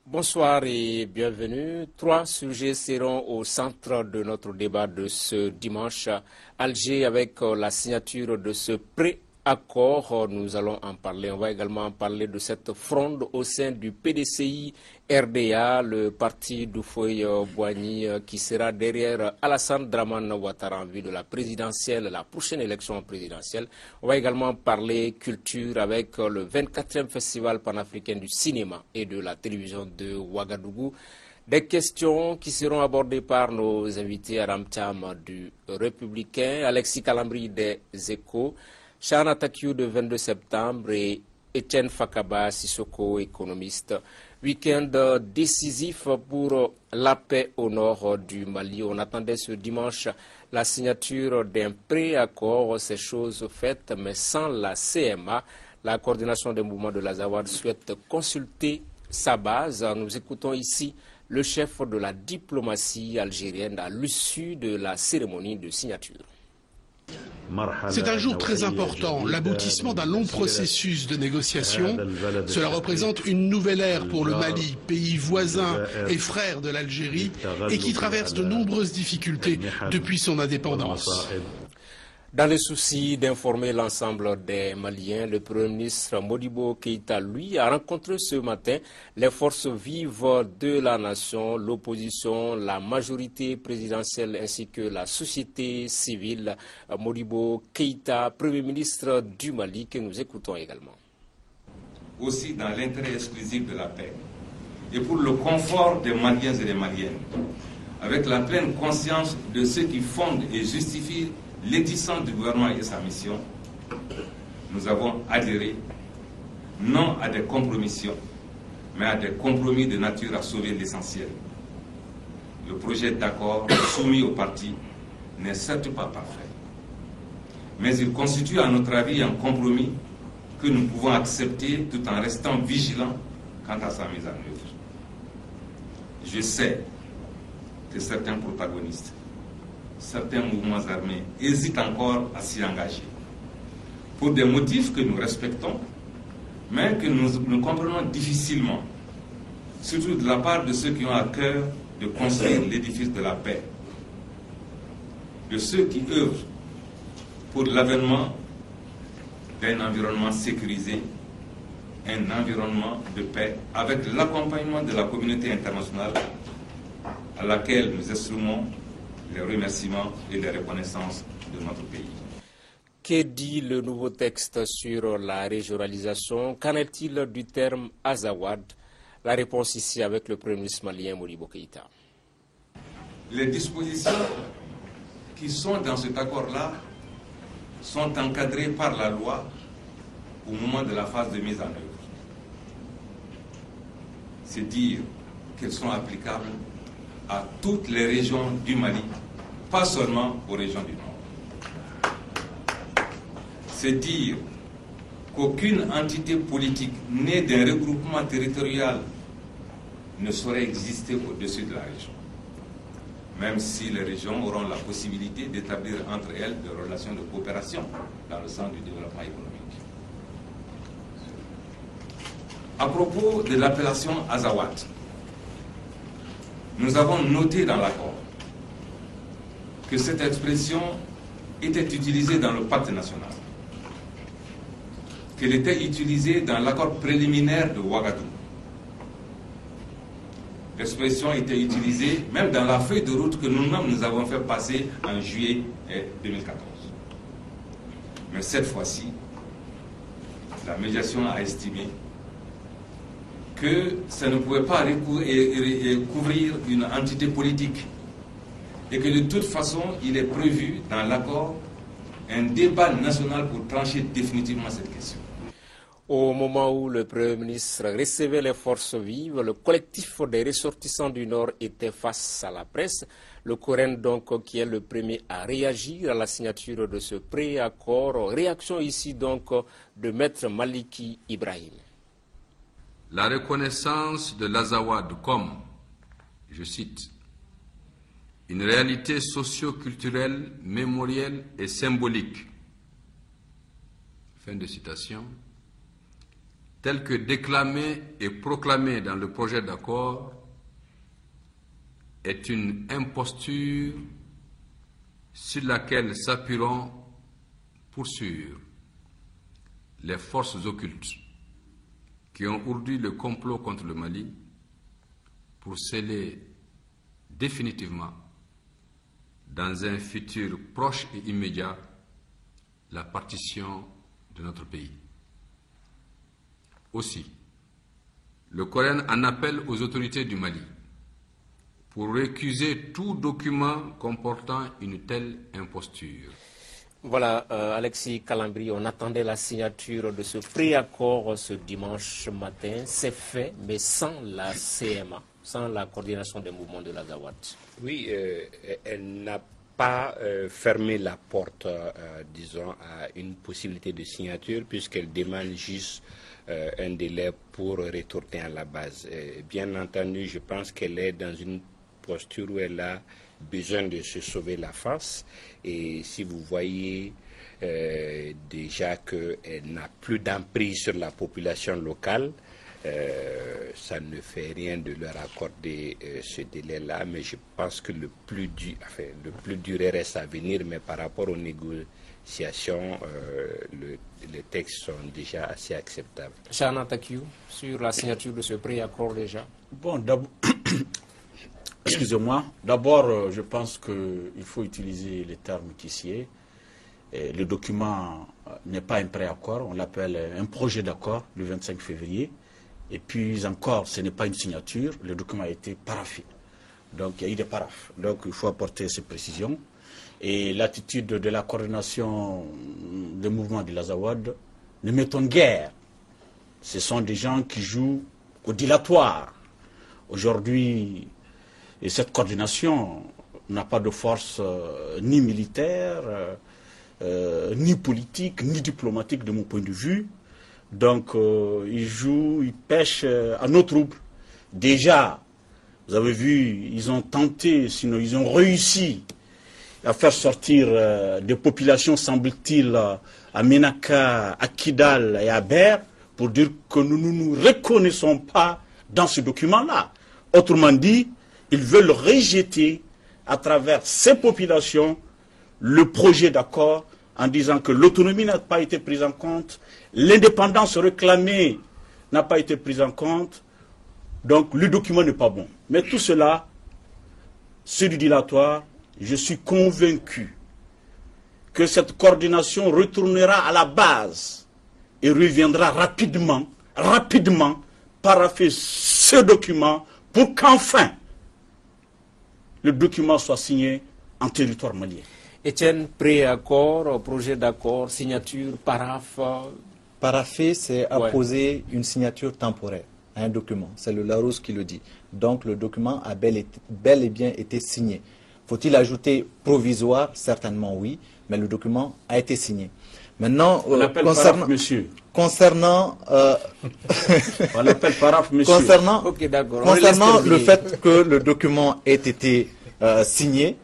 Bonsoir et bienvenue. Trois sujets seront au centre de notre débat de ce dimanche. Alger avec la signature de ce préaccord, nous allons en parler. On va également en parler de cette fronde au sein du PDCI RDA, le parti d'Houphouët Boigny qui sera derrière Alassane Dramane Ouattara en vue de la présidentielle, la prochaine élection présidentielle. On va également parler culture avec le 24e Festival panafricain du cinéma et de la télévision de Ouagadougou. Des questions qui seront abordées par nos invités Aram Cham du Républicain, Alexis Calambri des Échos, Chana Takiou de 22 septembre et Etienne Fakaba Sissoko, économiste. Week-end décisif pour la paix au nord du Mali. On attendait ce dimanche la signature d'un préaccord, ces choses faites, mais sans la CMA. La coordination des mouvements de l'Azawad souhaite consulter sa base. Nous écoutons ici le chef de la diplomatie algérienne à l'issue de la cérémonie de signature. C'est un jour très important, l'aboutissement d'un long processus de négociation. Cela représente une nouvelle ère pour le Mali, pays voisin et frère de l'Algérie, et qui traverse de nombreuses difficultés depuis son indépendance. Dans le souci d'informer l'ensemble des Maliens, le Premier ministre Modibo Keïta, lui, a rencontré ce matin les forces vives de la nation, l'opposition, la majorité présidentielle ainsi que la société civile. Modibo Keïta, Premier ministre du Mali, que nous écoutons également. Aussi dans l'intérêt exclusif de la paix et pour le confort des Maliens et des Maliennes, avec la pleine conscience de ce qui fonde et justifie l'existence du gouvernement et sa mission, nous avons adhéré non à des compromissions, mais à des compromis de nature à sauver l'essentiel. Le projet d'accord soumis au parti n'est certes pas parfait, mais il constitue à notre avis un compromis que nous pouvons accepter tout en restant vigilants quant à sa mise en œuvre. Je sais que certains protagonistes, certains mouvements armés hésitent encore à s'y engager, pour des motifs que nous respectons, mais que nous comprenons difficilement, surtout de la part de ceux qui ont à cœur de construire l'édifice de la paix, de ceux qui œuvrent pour l'avènement d'un environnement sécurisé, un environnement de paix, avec l'accompagnement de la communauté internationale à laquelle nous exprimons les remerciements et les reconnaissances de notre pays. Que dit le nouveau texte sur la régionalisation? Qu'en est-il du terme Azawad? La réponse ici avec le Premier ministre malien Modibo Keïta. Les dispositions qui sont dans cet accord-là sont encadrées par la loi au moment de la phase de mise en œuvre. C'est dire qu'elles sont applicables à toutes les régions du Mali, pas seulement aux régions du Nord. C'est dire qu'aucune entité politique née d'un regroupement territorial ne saurait exister au-dessus de la région, même si les régions auront la possibilité d'établir entre elles des relations de coopération dans le sens du développement économique. À propos de l'appellation Azawad, nous avons noté dans l'accord que cette expression était utilisée dans le pacte national, qu'elle était utilisée dans l'accord préliminaire de Ouagadougou. L'expression était utilisée même dans la feuille de route que nous-mêmes nous avons fait passer en juillet 2014. Mais cette fois-ci, la médiation a estimé que ça ne pouvait pas couvrir une entité politique et que de toute façon, il est prévu dans l'accord un débat national pour trancher définitivement cette question. Au moment où le Premier ministre recevait les forces vives, le collectif des ressortissants du Nord était face à la presse. Le Coran, donc, qui est le premier à réagir à la signature de ce préaccord. Réaction ici, donc, de Maître Maliki Ibrahim. La reconnaissance de l'Azawad comme, je cite, une réalité socio-culturelle, mémorielle et symbolique, fin de citation, tel que déclamé et proclamé dans le projet d'accord, est une imposture sur laquelle s'appuieront pour sûr les forces occultes qui ont ourdi le complot contre le Mali pour sceller définitivement, dans un futur proche et immédiat, la partition de notre pays. Aussi, le Coran en appelle aux autorités du Mali pour récuser tout document comportant une telle imposture. Voilà, Alexis Kalambri, on attendait la signature de ce préaccord ce dimanche matin. C'est fait, mais sans la CMA, sans la coordination des mouvements de l'Azawad. Oui, elle n'a pas fermé la porte, disons, à une possibilité de signature, puisqu'elle demande juste un délai pour retourner à la base. Bien entendu, je pense qu'elle est dans une posture où elle a besoin de se sauver la face. Et si vous voyez déjà qu'elle n'a plus d'emprise sur la population locale, ça ne fait rien de leur accorder ce délai-là, mais je pense que le plus dur reste à venir, mais par rapport aux négociations, les textes sont déjà assez acceptables. Chana Takiou, sur la signature de ce préaccord déjà. Bon, d'abord, excusez-moi, d'abord, je pense qu'il faut utiliser les termes qui s'y est. Le document n'est pas un préaccord, on l'appelle un projet d'accord le 25 février. Et puis encore, ce n'est pas une signature, le document a été paraphé. Donc il y a eu des paraphes. Donc il faut apporter ces précisions. Et l'attitude de la coordination des mouvements de l'Azawad ne m'étonne guère. Ce sont des gens qui jouent au dilatoire. Aujourd'hui, cette coordination n'a pas de force ni militaire, ni politique, ni diplomatique de mon point de vue. Donc, ils jouent, ils pêchent à nos troubles. Déjà, vous avez vu, ils ont tenté, sinon ils ont réussi à faire sortir des populations, semble-t-il, à Ménaka, à Kidal et à Ber, pour dire que nous ne nous reconnaissons pas dans ce document-là. Autrement dit, ils veulent rejeter à travers ces populations le projet d'accord en disant que l'autonomie n'a pas été prise en compte, l'indépendance réclamée n'a pas été prise en compte, donc le document n'est pas bon. Mais tout cela, c'est du dilatoire. Je suis convaincu que cette coordination retournera à la base et reviendra rapidement parapher ce document pour qu'enfin le document soit signé en territoire malien. Étienne, préaccord, projet d'accord, signature, paraphe. Parapher, c'est apposer une signature temporaire à un document. C'est le Larousse qui le dit. Donc le document a bel et bien été signé. Faut-il ajouter provisoire? Certainement oui, mais le document a été signé. Maintenant, on l'appelle paraphe, monsieur. Concernant, on l'appelle paraphe, monsieur. Concernant le fait que le document ait été signé,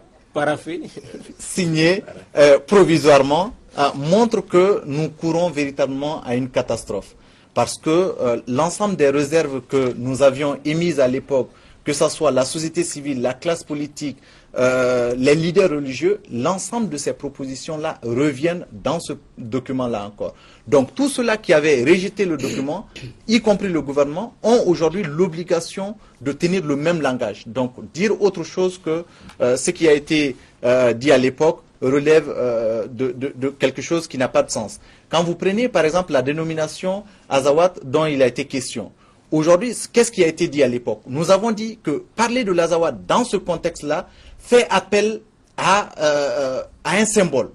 provisoirement, montre que nous courons véritablement à une catastrophe. Parce que l'ensemble des réserves que nous avions émises à l'époque, que ce soit la société civile, la classe politique, les leaders religieux, l'ensemble de ces propositions-là reviennent dans ce document-là encore. Donc tous ceux-là qui avaient rejeté le document, y compris le gouvernement, ont aujourd'hui l'obligation de tenir le même langage. Donc dire autre chose que ce qui a été dit à l'époque relève de quelque chose qui n'a pas de sens. Quand vous prenez par exemple la dénomination Azawad dont il a été question, aujourd'hui, qu'est-ce qui a été dit à l'époque? Nous avons dit que parler de l'Azawad dans ce contexte-là fait appel à un symbole.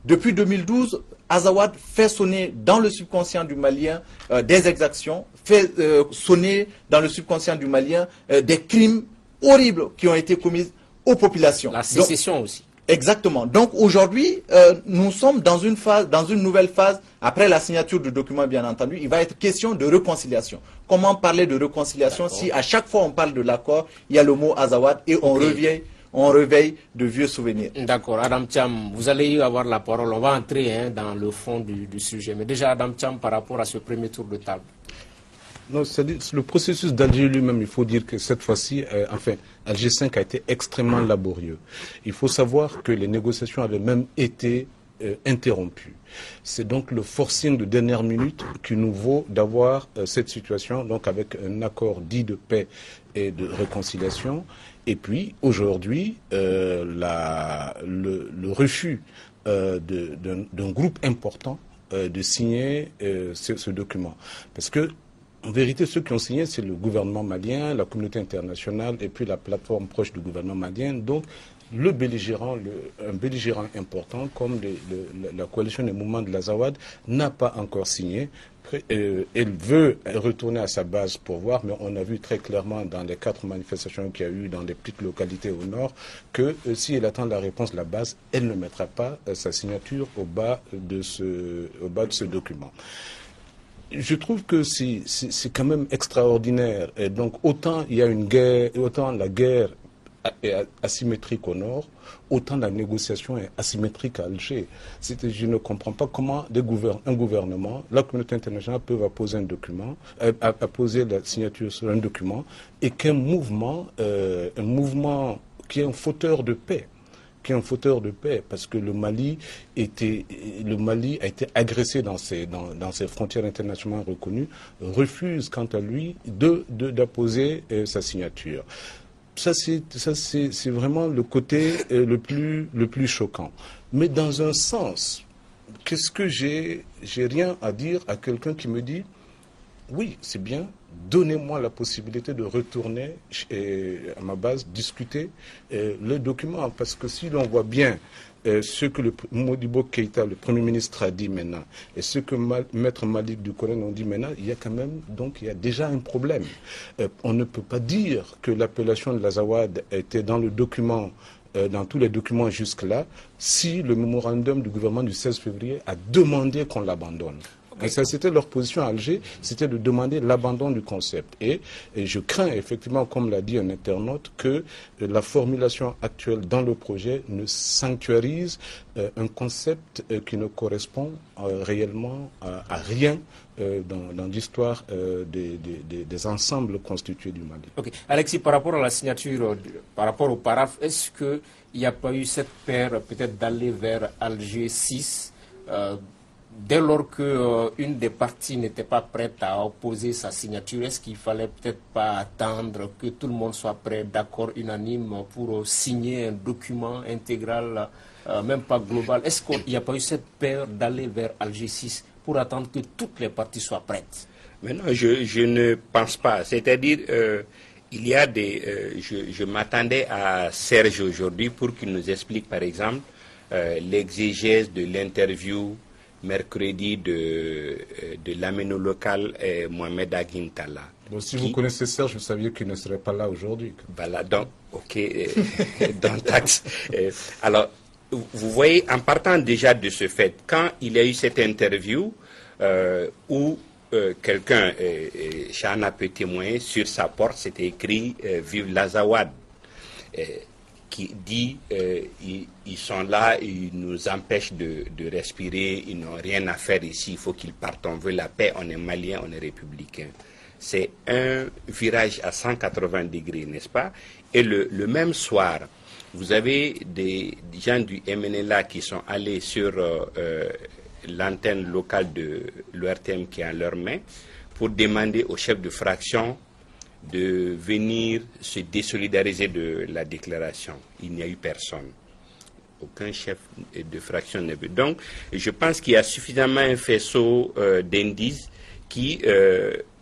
Depuis 2012, Azawad fait sonner dans le subconscient du Malien des exactions, fait sonner dans le subconscient du Malien des crimes horribles qui ont été commis aux populations. La sécession aussi. Exactement. Donc aujourd'hui, nous sommes dans une nouvelle phase, après la signature du document bien entendu, il va être question de réconciliation. Comment parler de réconciliation si à chaque fois on parle de l'accord, il y a le mot Azawad et on réveille de vieux souvenirs. D'accord. Adam Thiam, vous allez avoir la parole. On va entrer dans le fond du sujet. Mais déjà, Adam Thiam, par rapport à ce premier tour de table. Non, c'est-à-dire, le processus d'Alger lui-même, il faut dire que cette fois-ci, Alger 5 a été extrêmement laborieux. Il faut savoir que les négociations avaient même été interrompues. C'est donc le forcing de dernière minute qui nous vaut d'avoir cette situation, donc avec un accord dit de paix et de réconciliation. Et puis, aujourd'hui, le refus d'un groupe important de signer ce document. Parce que, en vérité, ceux qui ont signé, c'est le gouvernement malien, la communauté internationale et puis la plateforme proche du gouvernement malien. Donc, un belligérant comme la coalition des mouvements de l'Azawad n'a pas encore signé. Elle veut retourner à sa base pour voir, mais on a vu très clairement dans les 4 manifestations qu'il y a eu dans des petites localités au nord que si elle attend la réponse de la base, elle ne mettra pas sa signature au bas de ce document. Je trouve que c'est quand même extraordinaire. Et donc autant il y a une guerre, autant la guerre est asymétrique au nord, autant la négociation est asymétrique à Alger. Je ne comprends pas comment un gouvernement, la communauté internationale peut apposer un document, apposer la signature sur un document, et qu'un mouvement qui est un fauteur de paix, parce que le Mali a été agressé dans ses frontières internationales reconnues, refuse quant à lui d'apposer sa signature. Ça c'est vraiment le côté le plus choquant. Mais dans un sens, qu'est-ce que j'ai rien à dire à quelqu'un qui me dit oui, c'est bien, donnez-moi la possibilité de retourner à ma base, discuter le document. Parce que si l'on voit bien ce que le Modibo Keïta, le Premier ministre, a dit maintenant, et ce que Maître Malik Doucourène ont dit maintenant, il y a quand même, donc il y a déjà un problème. On ne peut pas dire que l'appellation de l'Azawad était dans le document, dans tous les documents jusque-là, si le mémorandum du gouvernement du 16 février a demandé qu'on l'abandonne. Et ça, c'était leur position à Alger, c'était de demander l'abandon du concept. Et je crains effectivement, comme l'a dit un internaute, que la formulation actuelle dans le projet ne sanctuarise un concept qui ne correspond réellement à rien dans l'histoire des ensembles constitués du Mali. Ok. Alexis, par rapport à la signature, par rapport au paraphe, est-ce qu'il n'y a pas eu cette peur peut-être d'aller vers Alger 6 dès lors qu'une des parties n'était pas prête à opposer sa signature? Est-ce qu'il ne fallait peut-être pas attendre que tout le monde soit prêt, d'accord, unanime, pour signer un document intégral, même pas global? Est-ce qu'il n'y a pas eu cette peur d'aller vers Alger 6 pour attendre que toutes les parties soient prêtes? Mais non, je ne pense pas. C'est-à-dire, il y a je m'attendais à Serge aujourd'hui pour qu'il nous explique, par exemple, l'exégèse de l'interview mercredi de l'améno local Mohamed Aguintala. Bon, si vous connaissez Serge, vous saviez qu'il ne serait pas là aujourd'hui. Voilà, donc, ok, dans taxe. Alors, vous voyez, en partant déjà de ce fait, quand il y a eu cette interview où quelqu'un, Chana peut témoigner, sur sa porte, c'était écrit « Vive l'Azawad ». Qui dit ils sont là, ils nous empêchent de respirer, ils n'ont rien à faire ici, il faut qu'ils partent, on veut la paix, on est malien, on est républicain. C'est un virage à 180 degrés, n'est-ce pas? Et le même soir, vous avez des gens du MNLA qui sont allés sur l'antenne locale de l'ORTM qui est à leur main pour demander au chef de fraction de venir se désolidariser de la déclaration. Il n'y a eu personne. Aucun chef de fraction n'est venu. Donc, je pense qu'il y a suffisamment un faisceau d'indices qui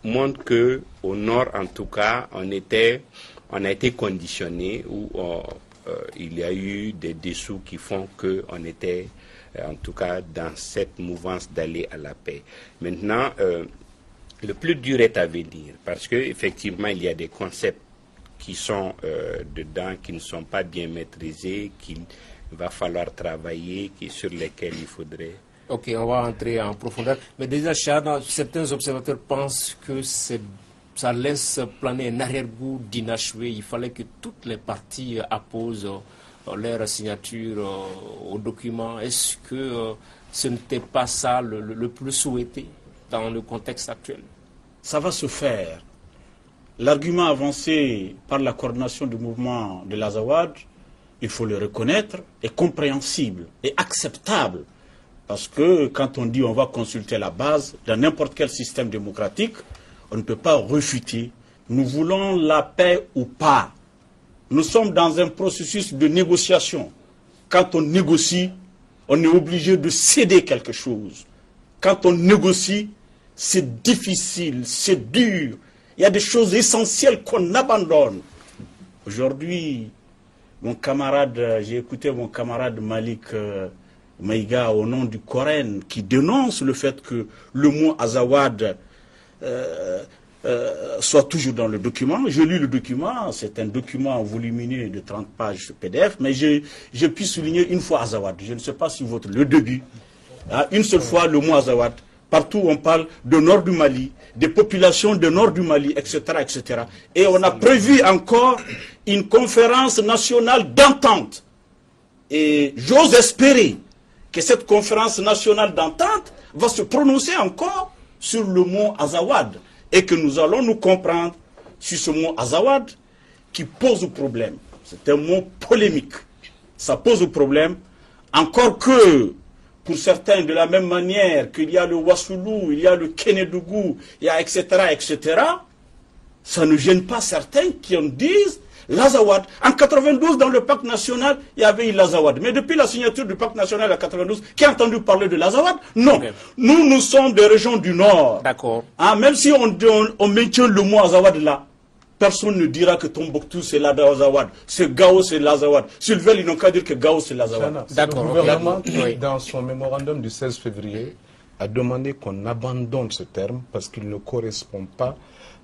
montrent qu'au nord, en tout cas, on a été conditionné ou il y a eu des dessous qui font qu'on était, en tout cas, dans cette mouvance d'aller à la paix. Maintenant, le plus dur est à venir, parce qu'effectivement, il y a des concepts qui sont dedans, qui ne sont pas bien maîtrisés, qu'il va falloir travailler, sur lesquels il faudrait... Ok, on va entrer en profondeur. Mais déjà, Chana, certains observateurs pensent que ça laisse planer un arrière-goût d'inachevé. Il fallait que toutes les parties apposent leur signature au document. Est-ce que ce n'était pas ça le plus souhaité dans le contexte actuel? ça va se faire. L'argument avancé par la coordination du mouvement de l'Azawad, il faut le reconnaître, est compréhensible et acceptable. Parce que quand on dit on va consulter la base, dans n'importe quel système démocratique, on ne peut pas refuter. Nous voulons la paix ou pas. Nous sommes dans un processus de négociation. Quand on négocie, on est obligé de céder quelque chose. Quand on négocie, c'est difficile, c'est dur. Il y a des choses essentielles qu'on abandonne. Aujourd'hui, j'ai écouté mon camarade Malik Maïga au nom du Coran qui dénonce le fait que le mot Azawad soit toujours dans le document. Je lis le document, c'est un document volumineux de 30 pages PDF, mais je puis souligner une fois Azawad. Je ne sais pas si le début, une seule fois le mot Azawad. Partout on parle du nord du Mali, des populations du nord du Mali, etc., etc. Et on a prévu encore une conférence nationale d'entente. Et j'ose espérer que cette conférence nationale d'entente va se prononcer encore sur le mot Azawad. Et que nous allons nous comprendre sur ce mot Azawad qui pose problème. C'est un mot polémique. Ça pose problème. Encore que, pour certains, de la même manière qu'il y a le Wassoulou, il y a le Kénédougou, il y a etc., etc., ça ne gêne pas certains qui en disent l'Azawad. En 92, dans le pacte national, il y avait eu l'Azawad. Mais depuis la signature du pacte national en 92, qui a entendu parler de l'Azawad? Non. Okay. Nous sommes des régions du Nord. D'accord. Même si on maintient le mot Azawad là, personne ne dira que Tombouctou c'est l'Azawad, c'est Gao c'est l'Azawad. S'ils veulent, ils n'ont qu'à dire que Gao c'est l'Azawad. D'accord. Le gouvernement, dans son mémorandum du 16 février, a demandé qu'on abandonne ce terme parce qu'il ne correspond pas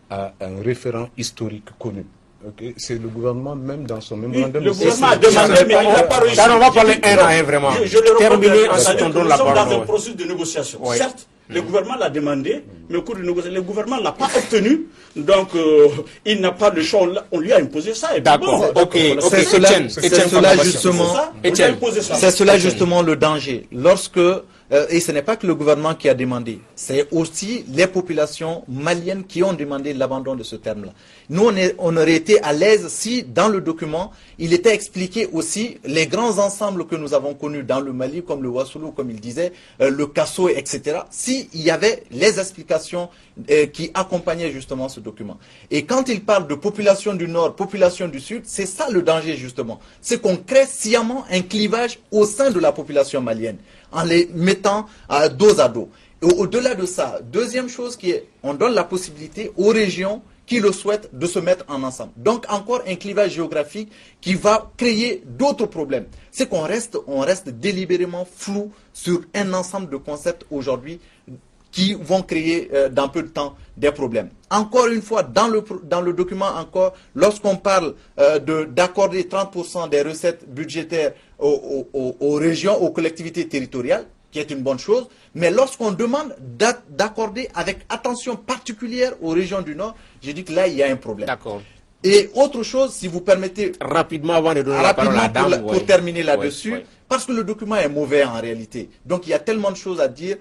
à un référent historique connu. Okay. C'est le gouvernement même dans son mémorandum. Le gouvernement a demandé, mais il n'a pas réussi. On va parler un à un vraiment. Terminer, ensuite on donne la parole. Nous sommes dans un processus de négociation. Oui. Certes, le gouvernement l'a demandé, mais au cours de négociation, le gouvernement ne l'a pas obtenu. Donc, il n'a pas de choix. On lui a imposé ça. D'accord. Bon, c'est cela justement le danger. Lorsque et ce n'est pas que le gouvernement qui a demandé, c'est aussi les populations maliennes qui ont demandé l'abandon de ce terme-là. Nous, on aurait été à l'aise si, dans le document, il était expliqué aussi les grands ensembles que nous avons connus dans le Mali, comme le Wassoulou, comme il disait, le Kasso, etc. S'il y avait les explications qui accompagnaient justement ce document. Et quand il parle de population du Nord, population du Sud, c'est ça le danger justement. C'est qu'on crée sciemment un clivage au sein de la population malienne, en les mettant dos à dos. Et au-delà de ça, deuxième chose qui est, on donne la possibilité aux régions qui le souhaitent de se mettre en ensemble. Donc encore un clivage géographique qui va créer d'autres problèmes. C'est qu'on reste délibérément flou sur un ensemble de concepts aujourd'hui qui vont créer dans peu de temps des problèmes. Encore une fois, dans le document encore, lorsqu'on parle d'accorder 30% des recettes budgétaires aux régions, aux collectivités territoriales, qui est une bonne chose, mais lorsqu'on demande d'accorder avec attention particulière aux régions du Nord, je dis que là, il y a un problème. D'accord. Et autre chose, si vous permettez... Rapidement, avant de donner la parole à Dame, pour terminer là-dessus, parce que le document est mauvais en réalité. Donc, il y a tellement de choses à dire.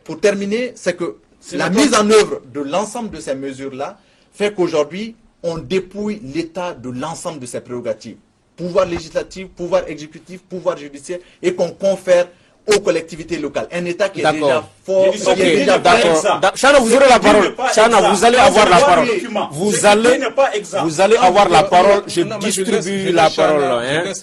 Pour terminer, c'est que la mise en œuvre de l'ensemble de ces mesures-là fait qu'aujourd'hui, on dépouille l'État de l'ensemble de ses prérogatives. Pouvoir législatif, pouvoir exécutif, pouvoir judiciaire, et qu'on confère aux collectivités locales. Un État qui est déjà fort, qui est déjà d'accord. Chana, vous aurez la parole. Chana, vous allez avoir la parole. Vous allez avoir la parole. Je distribue la parole.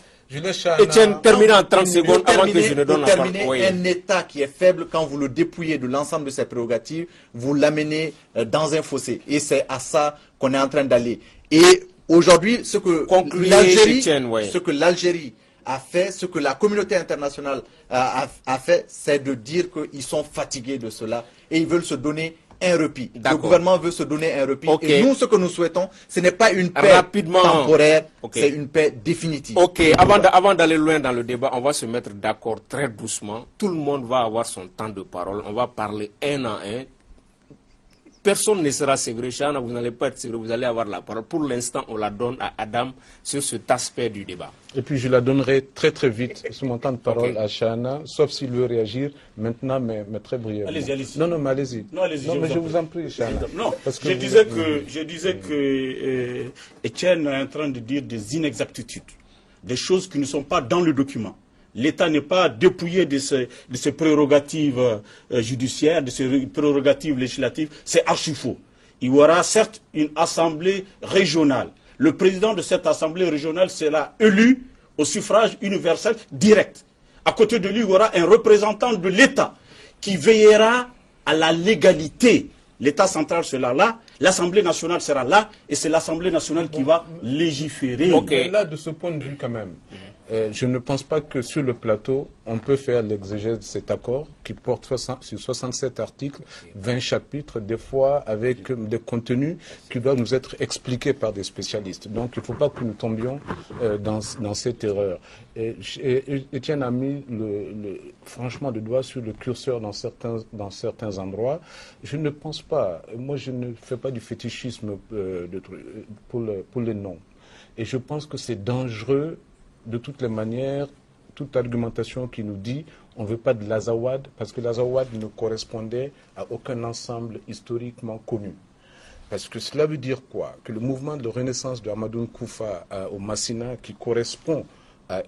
Etienne, terminez en 30 secondes avant que je ne donne la parole. Oui. Un État qui est faible, quand vous le dépouillez de l'ensemble de ses prérogatives, vous l'amenez dans un fossé. Et c'est à ça qu'on est en train d'aller. Et aujourd'hui, ce que l'Algérie a fait, ce que la communauté internationale a fait, c'est de dire qu'ils sont fatigués de cela et ils veulent se donner un repli. Le gouvernement veut se donner un repli. Okay. Et nous, ce que nous souhaitons, ce n'est pas une paix temporaire, c'est une paix définitive. Ok, avant d'aller loin dans le débat, on va se mettre d'accord très doucement. Tout le monde va avoir son temps de parole. On va parler un à un. personne ne sera ségré. Chana, vous n'allez pas être ségré, vous allez avoir la parole. Pour l'instant, on la donne à Adam sur cet aspect du débat. Et puis je la donnerai très très vite, sur mon temps de parole, à Chana, sauf s'il veut réagir maintenant, mais très brièvement. Allez-y. Non, mais allez-y. Non, allez-y. Non, mais je vous en prie, Chana. Non, parce que je disais que Etienne est en train de dire des inexactitudes, des choses qui ne sont pas dans le document. L'État n'est pas dépouillé de ses prérogatives judiciaires, de ses prérogatives législatives. C'est archi faux. Il y aura certes une assemblée régionale. Le président de cette assemblée régionale sera élu au suffrage universel direct. À côté de lui, il y aura un représentant de l'État qui veillera à la légalité. L'État central sera là, l'Assemblée nationale sera là, et c'est l'Assemblée nationale qui va légiférer. Okay. Là, de ce point de vue quand même, je ne pense pas que sur le plateau, on peut faire l'exégèse de cet accord qui porte sur 67 articles, 20 chapitres, des fois avec des contenus qui doivent nous être expliqués par des spécialistes. Donc il ne faut pas que nous tombions dans cette erreur. Etienne a mis franchement le doigt sur le curseur dans certains endroits. Je ne pense pas, moi je ne fais pas du fétichisme pour les noms. Et je pense que c'est dangereux de toutes les manières, toute argumentation qui nous dit on ne veut pas de l'Azawad, parce que l'Azawad ne correspondait à aucun ensemble historiquement connu. Parce que cela veut dire quoi? Que le mouvement de renaissance de Hamadoun Koufa au Massina, qui correspond à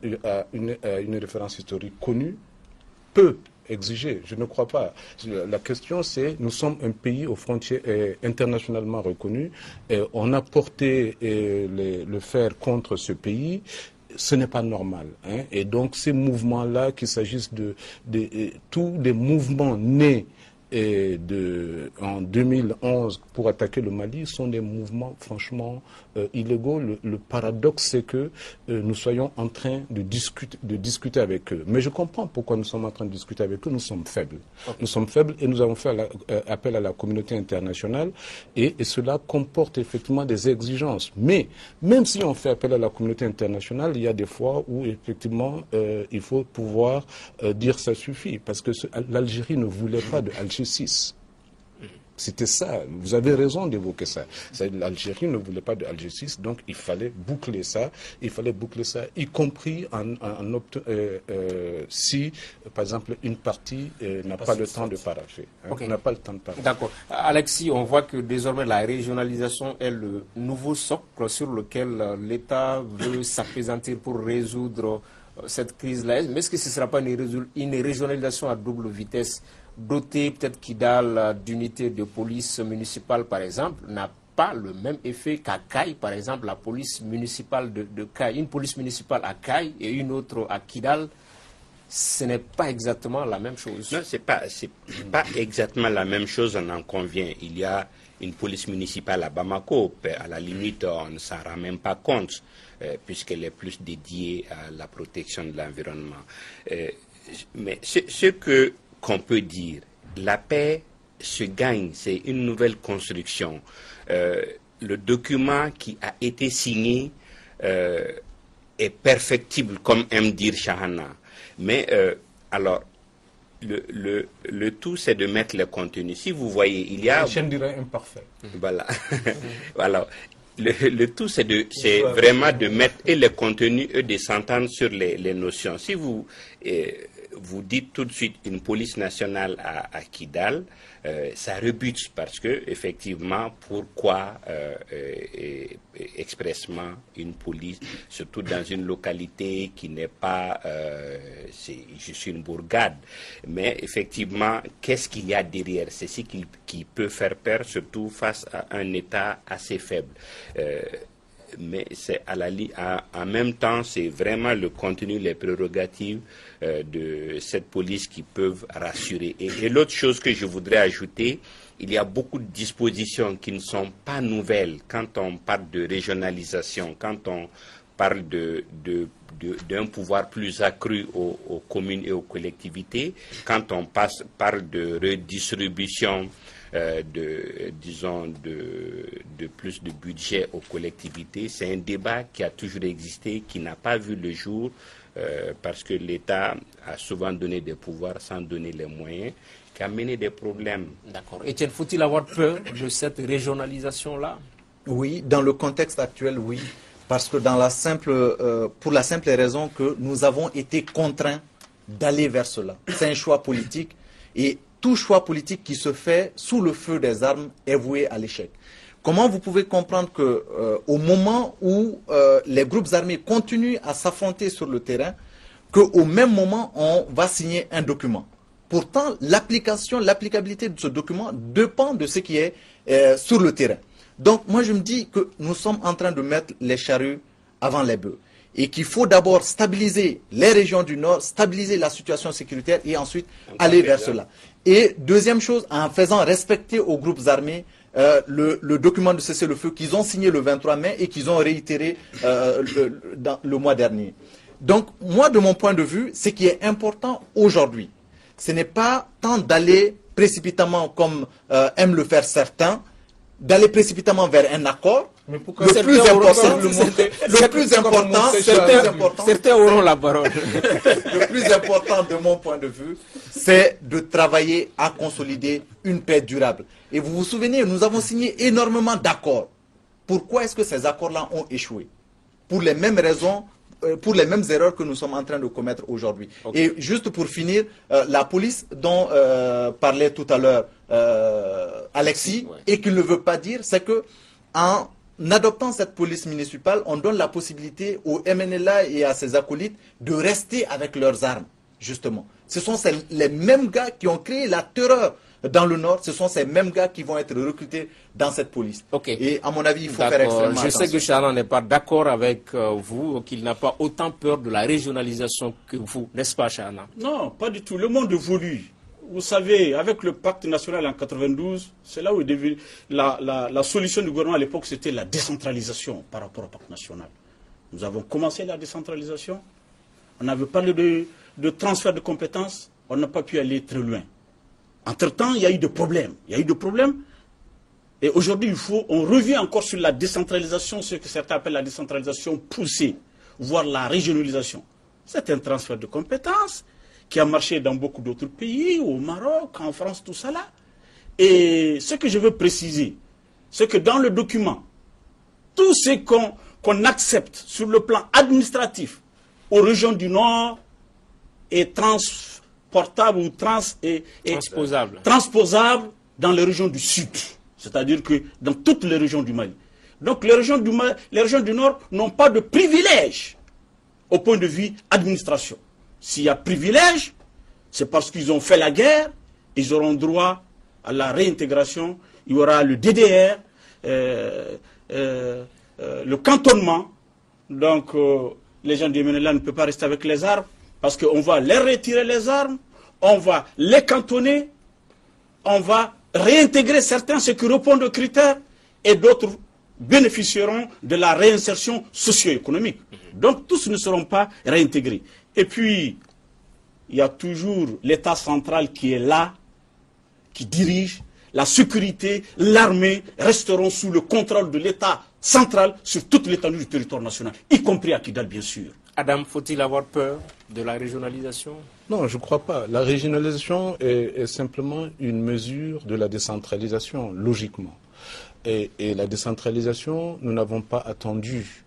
une référence historique connue, peut exiger. Je ne crois pas. La question c'est, nous sommes un pays aux frontières internationalement reconnues, on a porté le fer contre ce pays. Ce n'est pas normal. Hein. Et donc ces mouvements-là, qu'il s'agisse de tous les mouvements nés en 2011 pour attaquer le Mali, sont des mouvements franchement illégaux. Le paradoxe, c'est que nous soyons en train de discuter avec eux. Mais je comprends pourquoi nous sommes en train de discuter avec eux. Nous sommes faibles. Okay. Nous sommes faibles et nous avons fait appel à la communauté internationale et cela comporte effectivement des exigences. Mais même si on fait appel à la communauté internationale, il y a des fois où effectivement il faut pouvoir dire ça suffit. Parce que l'Algérie ne voulait pas de Alger 6. C'était ça. Vous avez raison d'évoquer ça. L'Algérie ne voulait pas de Alger 6, donc il fallait boucler ça. Il fallait boucler ça, y compris si, par exemple, une partie n'a pas le temps de paraffer. Hein, okay. On n'a pas le temps de paraffer. D'accord. Alexis, on voit que désormais la régionalisation est le nouveau socle sur lequel l'État veut s'appesantir pour résoudre cette crise-là. Mais est-ce que ce ne sera pas une régionalisation à double vitesse? Doter peut-être Kidal d'unités de police municipale, par exemple, n'a pas le même effet qu'à Kaï, par exemple, la police municipale de Kaï. Une police municipale à Kaï et une autre à Kidal, ce n'est pas exactement la même chose. Non, c'est pas exactement la même chose, on en convient. Il y a une police municipale à Bamako, à la limite, on ne s'en rend même pas compte, puisqu'elle est plus dédiée à la protection de l'environnement. Mais ce qu'on peut dire, la paix se gagne, c'est une nouvelle construction. Le document qui a été signé est perfectible, comme aime dire Chahana. Mais alors, le tout, c'est de mettre le contenu. Si vous voyez, il y a... Je dirais imparfait. Voilà. Alors, le tout, c'est vraiment de mettre et le contenu et de s'entendre sur les notions. Si vous dites tout de suite une police nationale à Kidal, ça rebute parce que effectivement, pourquoi expressement une police, surtout dans une localité qui n'est pas, c'est juste une bourgade, mais effectivement, qu'est-ce qu'il y a derrière? C'est ce qui peut faire peur, surtout face à un État assez faible. Mais c'est en même temps, c'est vraiment le contenu, les prérogatives de cette police qui peuvent rassurer. Et l'autre chose que je voudrais ajouter, il y a beaucoup de dispositions qui ne sont pas nouvelles quand on parle de régionalisation, quand on parle d'un pouvoir plus accru aux communes et aux collectivités, quand on parle de redistribution de plus de budget aux collectivités. C'est un débat qui a toujours existé, qui n'a pas vu le jour parce que l'État a souvent donné des pouvoirs sans donner les moyens. qui a mené des problèmes. D'accord. Etienne, faut-il avoir peur de cette régionalisation-là? Oui, dans le contexte actuel, oui. Parce que pour la simple raison que nous avons été contraints d'aller vers cela. C'est un choix politique. Et tout choix politique qui se fait sous le feu des armes est voué à l'échec. Comment vous pouvez comprendre que au moment où les groupes armés continuent à s'affronter sur le terrain, qu'au même moment, on va signer un document? Pourtant, l'applicabilité de ce document dépend de ce qui est sur le terrain. Donc, moi, je me dis que nous sommes en train de mettre les charrues avant les bœufs. Et qu'il faut d'abord stabiliser les régions du Nord, stabiliser la situation sécuritaire et ensuite aller vers cela. Et deuxième chose, en faisant respecter aux groupes armés le document de cessez-le-feu qu'ils ont signé le 23 mai et qu'ils ont réitéré le mois dernier. Donc, moi, de mon point de vue, ce qui est important aujourd'hui, ce n'est pas tant d'aller précipitamment, comme aiment le faire certains, d'aller précipitamment vers un accord. Mais pourquoi le plus important, certains auront la parole. Le plus important de mon point de vue, c'est de travailler à consolider une paix durable. Et vous vous souvenez, nous avons signé énormément d'accords. Pourquoi est-ce que ces accords-là ont échoué? Pour les mêmes raisons, pour les mêmes erreurs que nous sommes en train de commettre aujourd'hui. Okay. Et juste pour finir, la police dont parlait tout à l'heure Alexis, et qu'il ne veut pas dire, c'est que en adoptant cette police municipale, on donne la possibilité aux MNLA et à ses acolytes de rester avec leurs armes, justement. Ce sont les mêmes gars qui ont créé la terreur dans le Nord, ce sont ces mêmes gars qui vont être recrutés dans cette police. Okay. Et à mon avis, il faut faire extrêmement attention. Je sais que Charles n'est pas d'accord avec vous, qu'il n'a pas autant peur de la régionalisation que vous, n'est-ce pas, Charles? Non, pas du tout. Le monde évolue. Vous savez, avec le pacte national en 92, c'est là où est devenu la solution du gouvernement à l'époque, c'était la décentralisation par rapport au pacte national. Nous avons commencé la décentralisation. On avait parlé de transfert de compétences. On n'a pas pu aller très loin. Entre-temps, il y a eu des problèmes. Et aujourd'hui, on revient encore sur la décentralisation, ce que certains appellent la décentralisation poussée, voire la régionalisation. C'est un transfert de compétences qui a marché dans beaucoup d'autres pays, au Maroc, en France, tout ça là. Et ce que je veux préciser, c'est que dans le document, tout ce qu'on accepte sur le plan administratif aux régions du Nord est transportable ou transposable dans les régions du Sud. C'est-à-dire que dans toutes les régions du Mali. Donc les régions du Nord n'ont pas de privilège au point de vue administration. S'il y a privilège, c'est parce qu'ils ont fait la guerre, ils auront droit à la réintégration, il y aura le DDR, le cantonnement. Donc les gens du MNLA ne peuvent pas rester avec les armes, parce qu'on va les retirer les armes, on va les cantonner, on va réintégrer certains, ceux qui répondent aux critères, et d'autres bénéficieront de la réinsertion socio-économique. Donc tous ne seront pas réintégrés. Et puis, il y a toujours l'État central qui est là, qui dirige. La sécurité, l'armée resteront sous le contrôle de l'État central sur toute l'étendue du territoire national, y compris à Kidal, bien sûr. Adam, faut-il avoir peur de la régionalisation? Non, je ne crois pas. La régionalisation est simplement une mesure de la décentralisation, logiquement. Et la décentralisation, nous n'avons pas attendu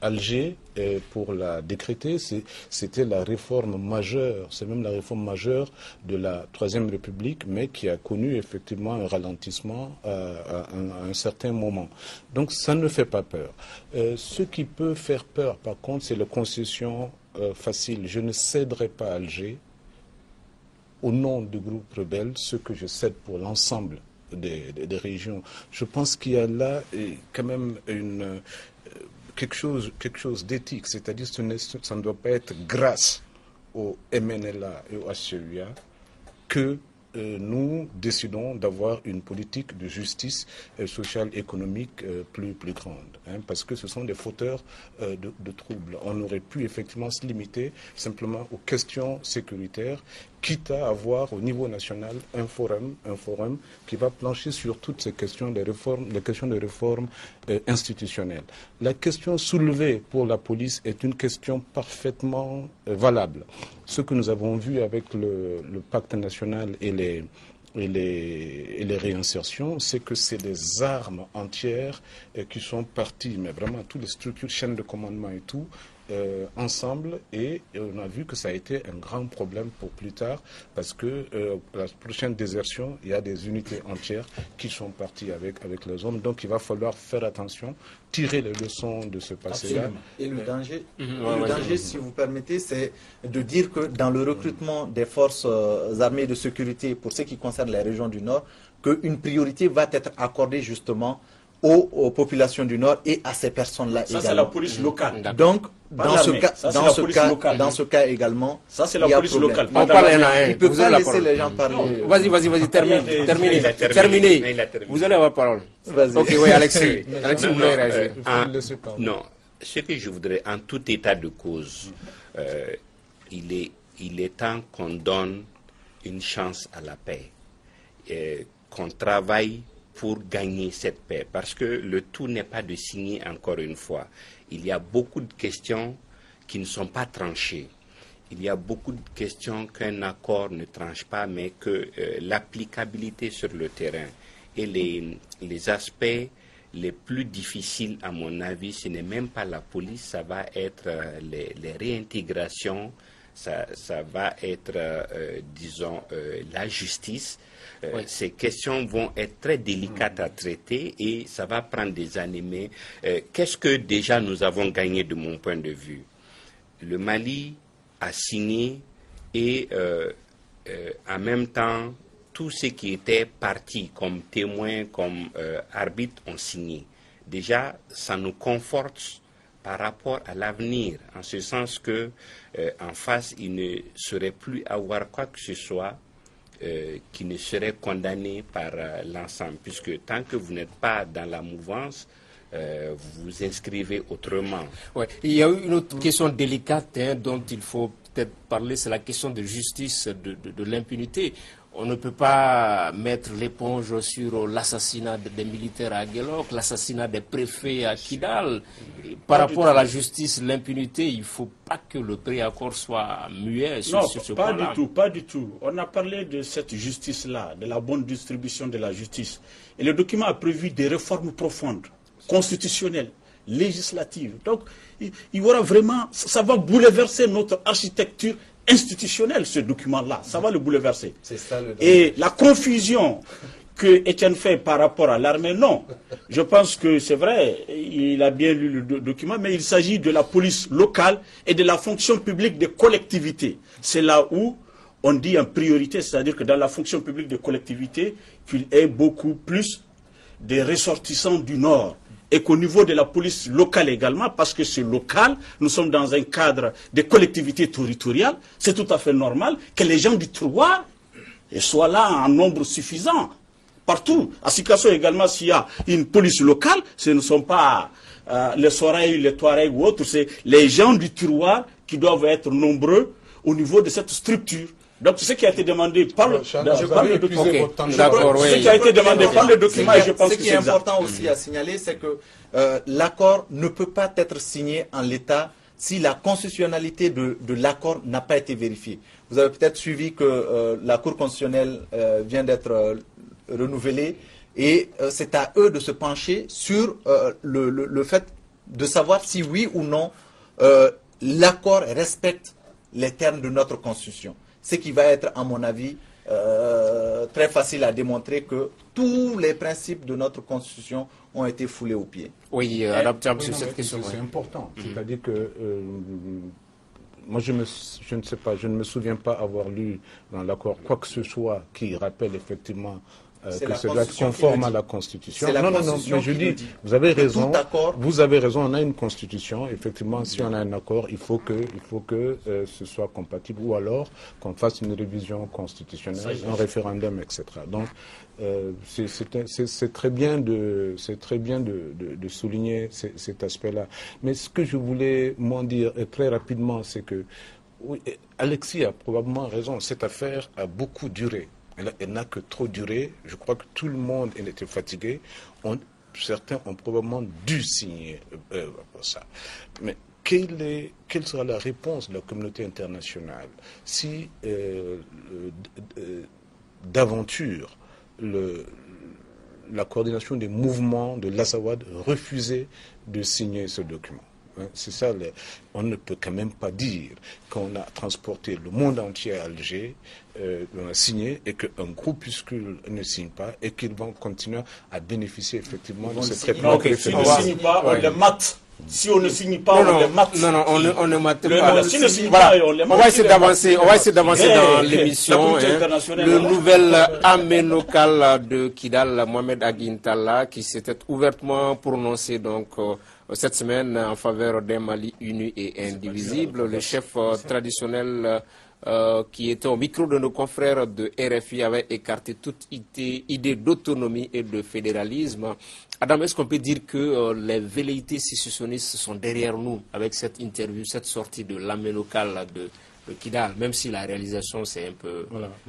Alger pour la décréter. C'était la réforme majeure, c'est même la réforme majeure de la Troisième République, mais qui a connu effectivement un ralentissement à un certain moment. Donc ça ne fait pas peur. Ce qui peut faire peur, par contre, c'est la concession facile. Je ne céderai pas à Alger au nom du groupe rebelle, ce que je cède pour l'ensemble des régions. Je pense qu'il y a là quand même quelque chose d'éthique, c'est-à-dire que ça ne doit pas être grâce au MNLA et au HCUA que nous décidons d'avoir une politique de justice sociale économique plus grande, hein, parce que ce sont des fauteurs de troubles. On aurait pu effectivement se limiter simplement aux questions sécuritaires, quitte à avoir au niveau national un forum qui va plancher sur toutes ces questions les questions de réforme institutionnelle. La question soulevée pour la police est une question parfaitement valable. ce que nous avons vu avec le pacte national et les réinsertions, c'est que c'est des armes entières qui sont parties, mais vraiment toutes les structures, chaînes de commandement et tout, ensemble, et on a vu que ça a été un grand problème pour plus tard, parce que la prochaine désertion, il y a des unités entières qui sont parties avec les hommes, donc il va falloir faire attention, tirer les leçons de ce passé-là. Et le danger, si vous permettez, c'est de dire que dans le recrutement des forces armées de sécurité, pour ce qui concerne les régions du Nord, qu'une priorité va être accordée justement aux populations du Nord et à ces personnes-là également. Ça, c'est la police locale. Donc, dans ce cas également, ça, c'est la police locale. On parle un à un. Il ne peut pas laisser les gens parler. Vas-y, terminez. Vous allez avoir parole. Ok, oui, Alexis. Alexis, vous voulez réagir? Non, ce que je voudrais, en tout état de cause, il est temps qu'on donne une chance à la paix, qu'on travaille pour gagner cette paix, parce que le tout n'est pas de signer encore une fois. Il y a beaucoup de questions qui ne sont pas tranchées. Il y a beaucoup de questions qu'un accord ne tranche pas, mais que l'applicabilité sur le terrain et les aspects les plus difficiles, à mon avis, ce n'est même pas la police, ça va être les réintégrations, ça va être, disons, la justice. Oui. Ces questions vont être très délicates à traiter et ça va prendre des années. Mais qu'est-ce que déjà nous avons gagné de mon point de vue? Le Mali a signé et en même temps, tous ceux qui étaient partis comme témoins, comme arbitres ont signé. Déjà, ça nous conforte par rapport à l'avenir, en ce sens que en face, il ne saurait plus avoir quoi que ce soit qui ne serait condamné par l'ensemble, puisque tant que vous n'êtes pas dans la mouvance, vous vous inscrivez autrement. Ouais. Il y a une autre question délicate dont il faut peut-être parler, c'est la question de justice, de l'impunité. On ne peut pas mettre l'éponge sur l'assassinat des militaires à Guelok, l'assassinat des préfets à Kidal. Par rapport à la justice, l'impunité, il ne faut pas que le préaccord soit muet sur ce point-là. Non, pas du tout. On a parlé de cette justice-là, de la bonne distribution de la justice. Et le document a prévu des réformes profondes, constitutionnelles, législatives. Donc, il y aura vraiment, ça va bouleverser notre architecture institutionnel, ce document-là, ça va le bouleverser. Et la confusion que Étienne fait par rapport à l'armée, non. Je pense que c'est vrai, il a bien lu le document, mais il s'agit de la police locale et de la fonction publique des collectivités. C'est là où on dit en priorité, c'est-à-dire que dans la fonction publique des collectivités, qu'il y ait beaucoup plus des ressortissants du Nord. Et qu'au niveau de la police locale également, parce que c'est local, nous sommes dans un cadre de collectivités territoriales, c'est tout à fait normal que les gens du terroir soient là en nombre suffisant, partout. À Sikasso également, s'il y a une police locale, ce ne sont pas les Soraï, les Touaregs ou autres, c'est les gens du terroir qui doivent être nombreux au niveau de cette structure. Donc, ce qui a été demandé par le document, et je pense que c'est ce qui est important aussi à signaler, c'est que l'accord ne peut pas être signé en l'état si la constitutionnalité de l'accord n'a pas été vérifiée. Vous avez peut-être suivi que la Cour constitutionnelle vient d'être renouvelée et c'est à eux de se pencher sur le fait de savoir si oui ou non l'accord respecte les termes de notre Constitution. Ce qui va être, à mon avis, très facile à démontrer que tous les principes de notre Constitution ont été foulés aux pieds. Oui, adaptable sur cette question. C'est important. C'est-à-dire que moi, je ne sais pas, je ne me souviens pas avoir lu dans l'accord quoi que ce soit qui rappelle effectivement que ça doit être conforme à la Constitution. Non, mais je dis, vous avez raison, on a une Constitution, effectivement, si on a un accord, il faut que ce soit compatible, ou alors qu'on fasse une révision constitutionnelle, un référendum, etc. Donc, c'est très bien de souligner cet aspect-là. Mais ce que je voulais dire très rapidement, c'est que oui, Alexis a probablement raison, cette affaire a beaucoup duré. Elle n'a que trop duré. Je crois que tout le monde était fatigué. Certains ont probablement dû signer pour ça. Mais quelle sera la réponse de la communauté internationale si d'aventure la coordination des mouvements de l'Azawad refusait de signer ce document? C'est ça, on ne peut quand même pas dire qu'on a transporté le monde entier à Alger, on a signé, et qu'un groupuscule ne signe pas, et qu'ils vont continuer à bénéficier effectivement de ce traitement. Si on ne signe pas, on les mate. Si on ne signe pas, on les mate. Non, on ne mate pas. Si on ne signe pas, on les mate. On va essayer d'avancer dans l'émission. Le nouvel amène local de Kidal, Mohamed Aguintala, qui s'était ouvertement prononcé donc cette semaine en faveur d'un Mali uni et indivisible. Le chef traditionnel qui était au micro de nos confrères de RFI avait écarté toute idée d'autonomie et de fédéralisme. Adam, est-ce qu'on peut dire que les velléités sécessionnistes sont derrière nous avec cette interview, cette sortie de l'amène local de Kidal, même si la réalisation c'est un peu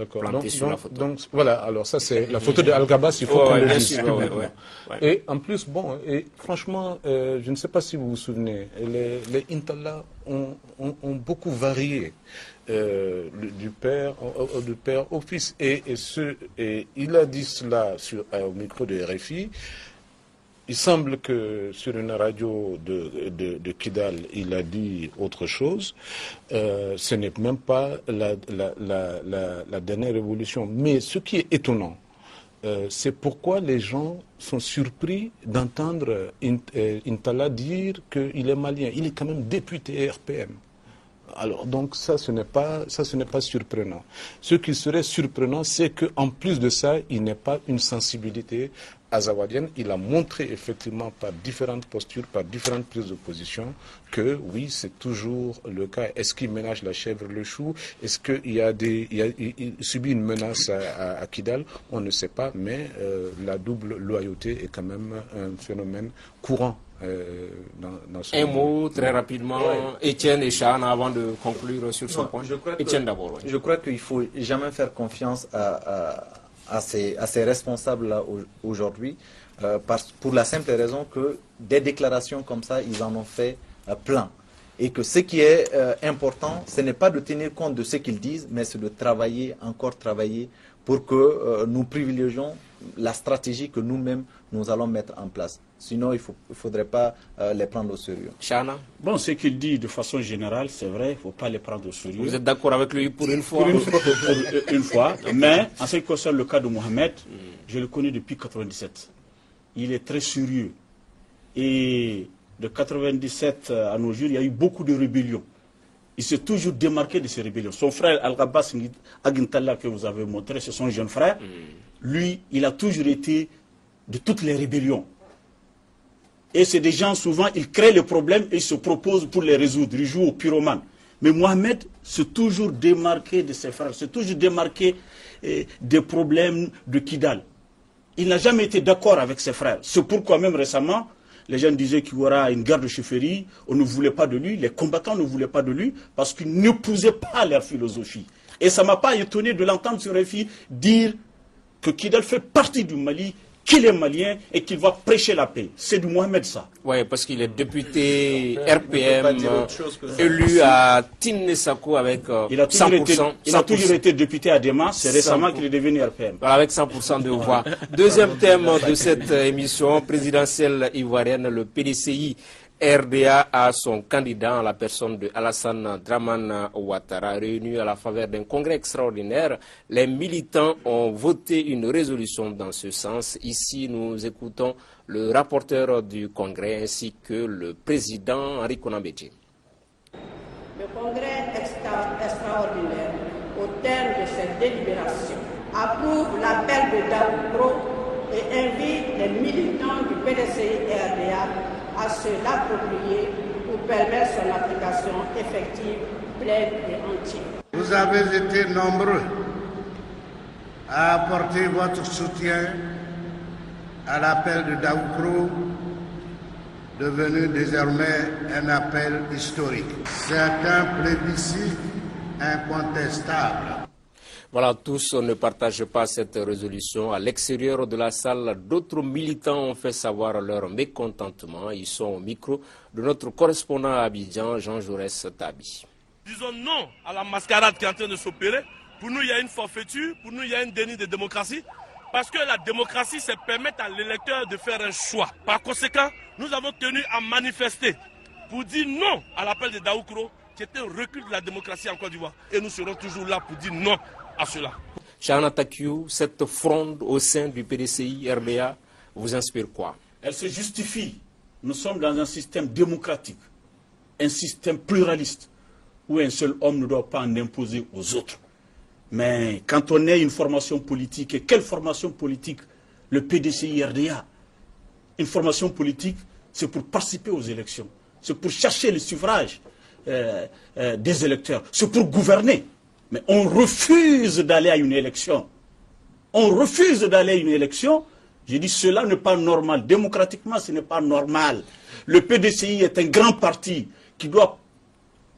plantée sur la photo. Donc voilà, alors ça c'est la photo de Al-Gabas, il faut qu'on le dise. Et en plus, et franchement, je ne sais pas si vous vous souvenez, les Intala ont beaucoup varié du père au fils. Et il a dit cela au micro de RFI. Il semble que sur une radio de Kidal, il a dit autre chose. Ce n'est même pas la dernière révolution. Mais ce qui est étonnant, c'est pourquoi les gens sont surpris d'entendre Intala dire qu'il est malien. Il est quand même député RPM. Alors donc ça ce n'est pas surprenant. Ce qui serait surprenant, c'est qu'en plus de ça, il n'est pas une sensibilité azawadienne. Il a montré effectivement par différentes postures, par différentes prises de position, que oui, c'est toujours le cas. Est-ce qu'il ménage la chèvre le chou? Est-ce qu'il subit une menace à Kidal? On ne sait pas, mais la double loyauté est quand même un phénomène courant. Un mot très rapidement, Étienne et Chana, avant de conclure sur ce point. Étienne d'abord. Je crois qu'il ne faut jamais faire confiance à ces responsables-là aujourd'hui, pour la simple raison que des déclarations comme ça, ils en ont fait plein. Et que ce qui est important, ce n'est pas de tenir compte de ce qu'ils disent, mais c'est de travailler, encore travailler, pour que nous privilégions la stratégie que nous-mêmes nous allons mettre en place. Sinon, il ne faudrait pas les prendre au sérieux. Chana? Bon, ce qu'il dit de façon générale, c'est vrai, il ne faut pas les prendre au sérieux. Vous êtes d'accord avec lui pour une fois? Pour une fois. Mais en ce qui concerne le cas de Mohamed, je le connais depuis 1997. Il est très sérieux. Et de 1997 à nos jours, il y a eu beaucoup de rébellions. Il s'est toujours démarqué de ces rébellions. Son frère Al-Gabas Aguintala, que vous avez montré, c'est son jeune frère. Lui, il a toujours été de toutes les rébellions. Et c'est des gens, souvent, ils créent les problèmes et ils se proposent pour les résoudre. Ils jouent au pyromane. Mais Mohamed s'est toujours démarqué de ses frères, s'est toujours démarqué des problèmes de Kidal. Il n'a jamais été d'accord avec ses frères. C'est pourquoi même récemment, les gens disaient qu'il y aura une guerre de chefferie, on ne voulait pas de lui, les combattants ne voulaient pas de lui, parce qu'il n'épousait pas leur philosophie. Et ça ne m'a pas étonné de l'entendre sur RFI dire que Kidal fait partie du Mali, qu'il est malien et qu'il va prêcher la paix. C'est du Mohamed ça. Oui, parce qu'il est député RPM, élu à Tinesako avec 100%. Il a toujours été député à Déma, c'est récemment qu'il est devenu RPM. Voilà, avec 100% de voix. Deuxième thème de cette émission présidentielle ivoirienne, le PDCI. RDA a son candidat en la personne de Alassane Dramane Ouattara, réuni à la faveur d'un congrès extraordinaire. Les militants ont voté une résolution dans ce sens. Ici, nous écoutons le rapporteur du congrès ainsi que le président Henri Konan Bédié. Le congrès extraordinaire, au terme de cette délibération, approuve l'appel de Daoukro et invite les militants du PDCI RDA à se l'approprier pour permettre son application effective, pleine et entière. Vous avez été nombreux à apporter votre soutien à l'appel de Daoukro, devenu désormais un appel historique. C'est un plébiscite incontestable. Voilà, tous ne partagent pas cette résolution. À l'extérieur de la salle, d'autres militants ont fait savoir leur mécontentement. Ils sont au micro de notre correspondant à Abidjan, Jean Jaurès Tabi. Disons non à la mascarade qui est en train de s'opérer. Pour nous, il y a une forfaiture, pour nous, il y a un déni de démocratie. Parce que la démocratie, c'est permettre à l'électeur de faire un choix. Par conséquent, nous avons tenu à manifester pour dire non à l'appel de Daoukro, qui était un recul de la démocratie en Côte d'Ivoire. Et nous serons toujours là pour dire non à cela. Chana Takiou, cette fronde au sein du PDCI RDA vous inspire quoi? Elle se justifie. Nous sommes dans un système démocratique, un système pluraliste, où un seul homme ne doit pas en imposer aux autres. Mais quand on est une formation politique, et quelle formation politique? Le PDCI RDA. Une formation politique, c'est pour participer aux élections, c'est pour chercher le suffrage des électeurs, c'est pour gouverner. Mais on refuse d'aller à une élection. On refuse d'aller à une élection. J'ai dit cela n'est pas normal. Démocratiquement, ce n'est pas normal. Le PDCI est un grand parti qui doit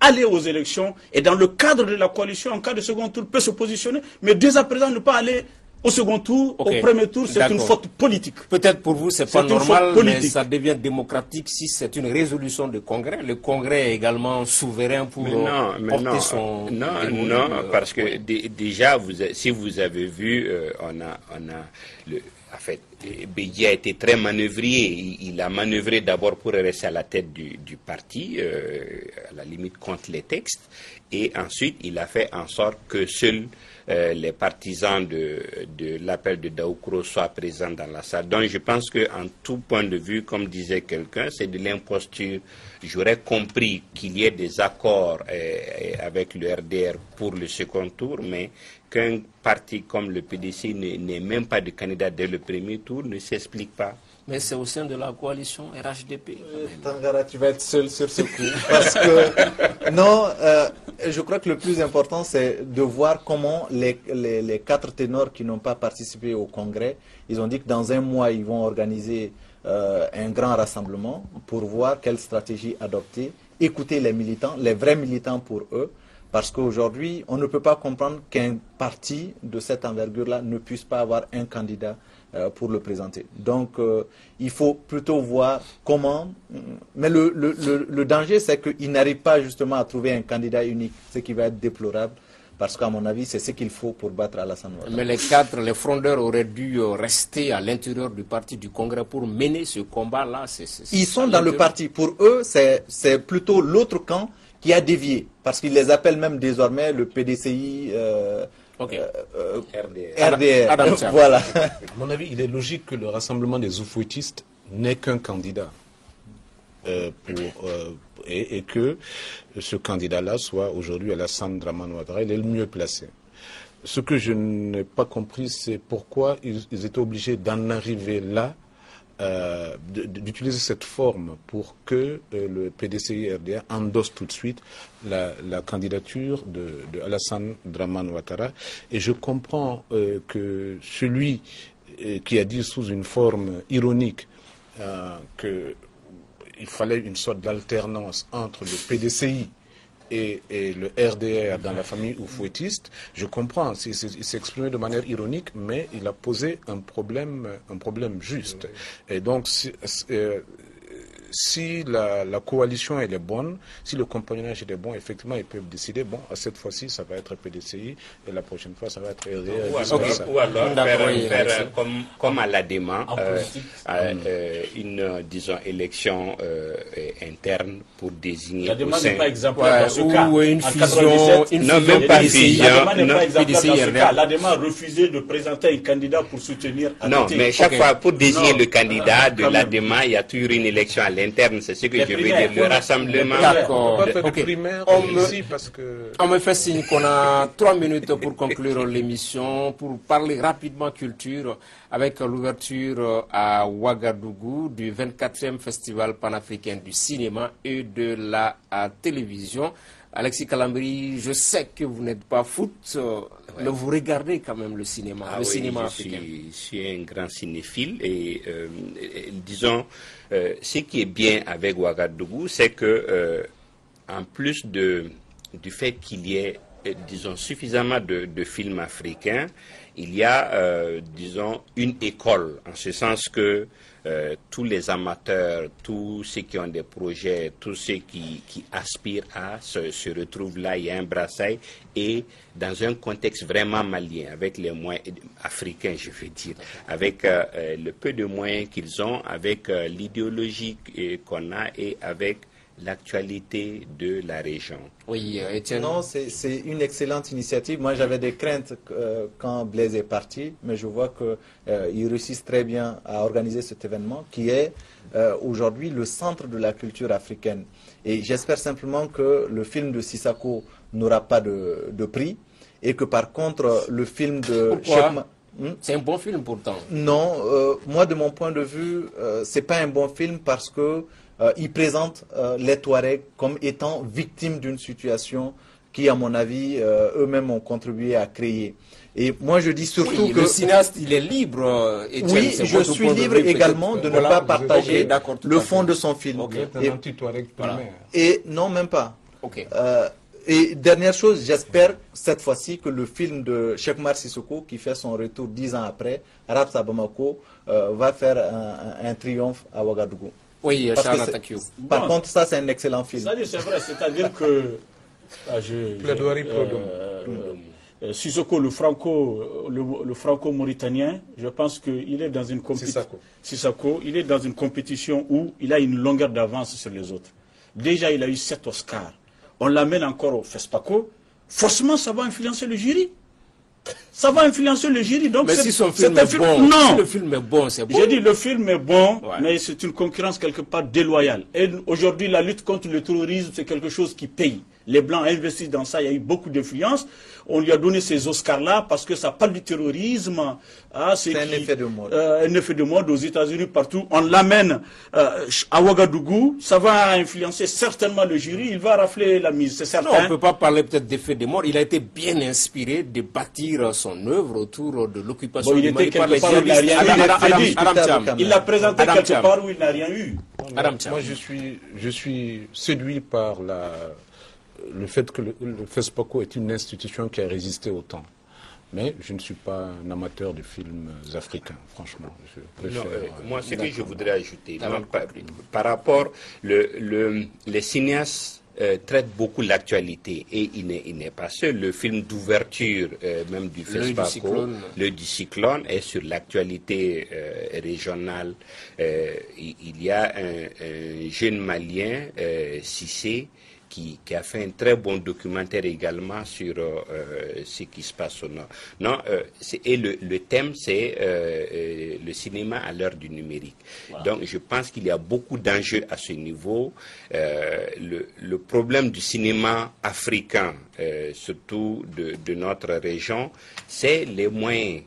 aller aux élections et dans le cadre de la coalition, en cas de second tour, peut se positionner. Mais dès à présent, ne pas aller au second tour, au premier tour, c'est une faute politique. Peut-être pour vous, c'est pas normal, mais ça devient démocratique si c'est une résolution de Congrès. Le Congrès est également souverain pour porter son... Non, parce que déjà, si vous avez vu, en fait, Bédié a été très manœuvrier. Il a manœuvré d'abord pour rester à la tête du parti, à la limite contre les textes, et ensuite il a fait en sorte que seuls les partisans de l'appel de Daoukro soient présents dans la salle. Donc je pense qu'en tout point de vue, comme disait quelqu'un, c'est de l'imposture. J'aurais compris qu'il y ait des accords avec le RDR pour le second tour, mais qu'un parti comme le PDC n'ait même pas de candidat dès le premier tour ne s'explique pas. Mais c'est au sein de la coalition RHDP. Tangara, tu vas être seul sur ce coup. Parce que, non, je crois que le plus important, c'est de voir comment les 4 ténors qui n'ont pas participé au congrès, ils ont dit que dans un mois, ils vont organiser un grand rassemblement pour voir quelle stratégie adopter, écouter les militants, les vrais militants pour eux. Parce qu'aujourd'hui, on ne peut pas comprendre qu'un parti de cette envergure-là ne puisse pas avoir un candidat pour le présenter. Donc, il faut plutôt voir comment... Mais le danger, c'est qu'il n'arrive pas justement à trouver un candidat unique, ce qui va être déplorable. Parce qu'à mon avis, c'est ce qu'il faut pour battre Alassane Ouattara. Mais les frondeurs auraient dû rester à l'intérieur du parti du Congrès pour mener ce combat-là. Ils sont dans le parti. Pour eux, c'est plutôt l'autre camp qui a dévié, parce qu'ils les appellent même désormais le PDCI RDR. Voilà. À mon avis, il est logique que le rassemblement des oufouettistes n'ait qu'un candidat et que ce candidat-là soit aujourd'hui Alassane Dramane Ouattara. Il est le mieux placé. Ce que je n'ai pas compris, c'est pourquoi ils étaient obligés d'en arriver là, d'utiliser cette forme pour que le PDCI RDA endosse tout de suite la candidature de Alassane Dramane Ouattara. Et je comprends que celui qui a dit sous une forme ironique qu'il fallait une sorte d'alternance entre le PDCI et le RDR dans la famille oufouettiste, je comprends, il s'est exprimé de manière ironique, mais il a posé un problème juste. Et donc, si la coalition elle est bonne, si le compagnonnage est bon, effectivement, ils peuvent décider, bon, à cette fois-ci, ça va être PDCI, et la prochaine fois, ça va être RDR. Ou alors faire comme à l'ADEMA, une, disons, élection interne pour désigner l'ADEMA n'est pas exemplaire dans ce cas. Ou une fusion, non, même pas fusion. L'ADEMA n'est pas exemplaire dans ce cas. L'ADEMA a refusé de présenter un candidat pour soutenir. Non, mais chaque fois, pour désigner le candidat de l'ADEMA, il y a toujours une élection à l'interne, c'est ce que je veux dire, le rassemblement. D'accord. On me fait signe qu'on a 3 minutes pour conclure l'émission, pour parler rapidement culture, avec l'ouverture à Ouagadougou du 24e Festival panafricain du cinéma et de la télévision. Alexis Kalambri, je sais que vous n'êtes pas foot, mais vous regardez quand même le cinéma, cinéma africain. Je suis un grand cinéphile et disons, ce qui est bien avec Ouagadougou, c'est que en plus du fait qu'il y ait disons, suffisamment de films africains, il y a, disons, une école, en ce sens que tous les amateurs, tous ceux qui ont des projets, tous ceux qui aspirent à se retrouvent là, il y a un brassail, et dans un contexte vraiment malien, avec les moyens africains, je veux dire, avec le peu de moyens qu'ils ont, avec l'idéologie qu'on a et avec l'actualité de la région. Oui, Etienne. Non, c'est une excellente initiative. Moi, j'avais des craintes quand Blaise est parti, mais je vois qu'ils réussissent très bien à organiser cet événement qui est aujourd'hui le centre de la culture africaine. Et j'espère simplement que le film de Sissako n'aura pas de prix et que par contre, le film de... C'est un bon film pourtant. Non, moi, de mon point de vue, c'est pas un bon film parce que il présente les Touaregs comme étant victimes d'une situation qui, à mon avis, eux-mêmes ont contribué à créer. Et moi, je dis surtout que... Le cinéaste, il est libre. Etienne, oui, je suis libre également de ne pas partager le fond de son film. Et non, même pas. Et dernière chose, j'espère cette fois-ci que le film de Cheikh Oumar Sissoko, qui fait son retour 10 ans après, Raps à Bamako, va faire un triomphe à Ouagadougou. Oui, par contre, ça, c'est un excellent film. C'est vrai, c'est-à-dire que... Sissoko, le franco-mauritanien, je pense qu'il est dans une compétition. Sissako, il est dans une compétition où il a une longueur d'avance sur les autres. Déjà, il a eu 7 Oscars. On l'amène encore au FESPACO. Forcément, ça va influencer le jury. Ça va influencer le jury. Donc mais si son film est bon, non. Si le film est bon, c'est bon. J'ai dit le film est bon, mais c'est une concurrence quelque part déloyale. Et aujourd'hui, la lutte contre le terrorisme, c'est quelque chose qui paye. Les Blancs investissent dans ça, il y a eu beaucoup d'influence. On lui a donné ces Oscars-là parce que ça parle du terrorisme. C'est un effet de mode. Un effet de mode aux États-Unis, partout. On l'amène à Ouagadougou, ça va influencer certainement le jury, il va rafler la mise, c'est certain. Non, on ne peut pas parler peut-être d'effet de mode. Il a été bien inspiré de bâtir son œuvre autour de l'occupation du Mali par les djihadistes. Il l'a présenté quelque part où il n'a rien eu. Moi, je suis séduit par le fait que le FESPACO est une institution qui a résisté au temps. Mais je ne suis pas un amateur de films africains, franchement. Je préfère, moi, ce que je voudrais ajouter, par rapport, les cinéastes traitent beaucoup l'actualité et il n'est pas seul. Le film d'ouverture même du FESPACO, Le du Cyclone, est sur l'actualité régionale. Il y a un jeune Malien, Cissé, qui a fait un très bon documentaire également sur ce qui se passe au Nord. Et le thème, c'est le cinéma à l'heure du numérique. Voilà. Donc, je pense qu'il y a beaucoup d'enjeux à ce niveau. Le problème du cinéma africain, surtout de notre région, c'est les moyens.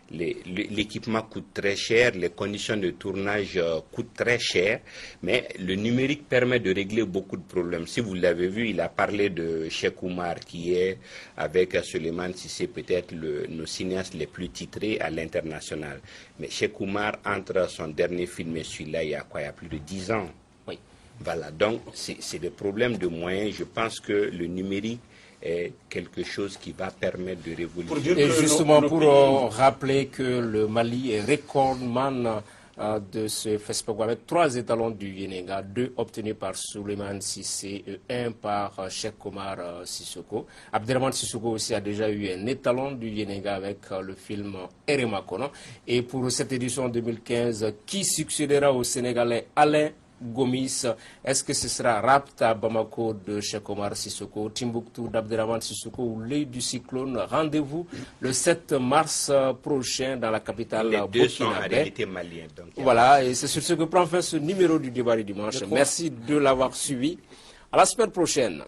L'équipement coûte très cher, les conditions de tournage coûtent très cher, mais le numérique permet de régler beaucoup de problèmes. Si vous l'avez vu, il a parlé de Cheikh Oumar qui est, avec Suleiman Sissé, peut-être nos cinéastes les plus titrés à l'international. Mais Cheikh Oumar, entre son dernier film et celui-là, il y a plus de 10 ans. Oui. Voilà, donc c'est des problèmes de moyens. Je pense que le numérique est quelque chose qui va permettre de révolutionner. Et justement, pour rappeler que le Mali est recordman de ce FESPACO avec 3 étalons du Yenenga, 2 obtenus par Souleymane Sissé et 1 par Cheikh Oumar Sissoko. Abderrahmane Sissoko aussi a déjà eu un étalon du Yenenga avec le film Eremakono. Et pour cette édition 2015, qui succédera au Sénégalais Alain Gomis? Est-ce que ce sera Rapta Bamako de Cheikh Oumar Sissoko, Timbuktu d'Abderrahmane Sissoko ou l'œil du cyclone? Rendez-vous le 7 mars prochain dans la capitale burkinabé. Les deux sont en réalité maliens. Donc, voilà, et c'est sur ce que prend fin ce numéro du débat du dimanche. Merci de l'avoir suivi. À la semaine prochaine.